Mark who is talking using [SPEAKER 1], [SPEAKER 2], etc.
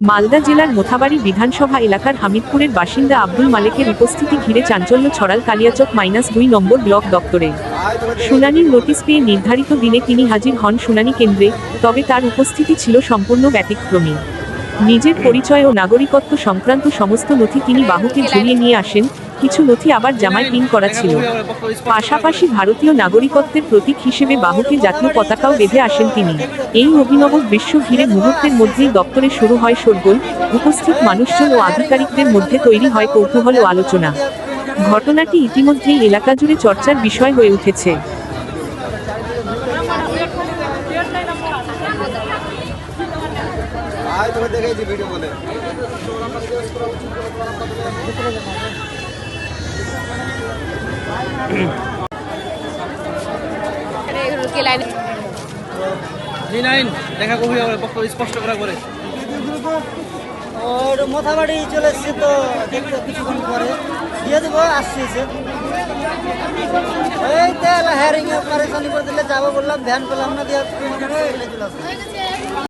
[SPEAKER 1] মালদা জেলার মোথাবাড়ি বিধানসভা এলাকার হামিদপুরের বাসিন্দা আব্দুল মালেকের উপস্থিতি ঘিরে চাঞ্চল্য ছড়াল কালিয়াচক -2 নম্বর ব্লক দপ্তরে। শুনানির নোটিশ পেয়ে নির্ধারিত দিনে তিনি হাজির হন শুনানি কেন্দ্রে, তবে তার উপস্থিতি ছিল সম্পূর্ণ ব্যতিক্রমী। নিজের পরিচয় ও নাগরিকত্ব সংক্রান্ত সমস্ত নথি তিনি বাহুতে ঝুলিয়ে নিয়ে আসেন, কিছু নথি আবার জামায় পিন করা ছিল। পাশাপাশি ভারতীয় নাগরিকত্বের প্রতীক হিসেবে বাহুকে জাতীয় পতাকাও বেঁধে আসেন তিনি। এই অভিনব দৃশ্য ঘিরে মুহূর্তের মধ্যেই দপ্তরে শুরু হয় শোরগোল, উপস্থিত মানুষজন ও আধিকারিকদের মধ্যে তৈরি হয় কৌতূহল ও আলোচনা। ঘটনাটি ইতিমধ্যেই এলাকা জুড়ে চর্চার বিষয় হয়ে উঠেছে।
[SPEAKER 2] দেখা কবি স্পষ্ট করা করে
[SPEAKER 3] মোথাবাড়ি চলে এসছে তো দেখতে কিছুক্ষণ পরে দিয়ে দেবো, আসছে এই তো হ্যারিং এ পারেশানি করে দিলে যাবো বললাম, ভ্যান পেলাম না দিয়ে চলে আসছে।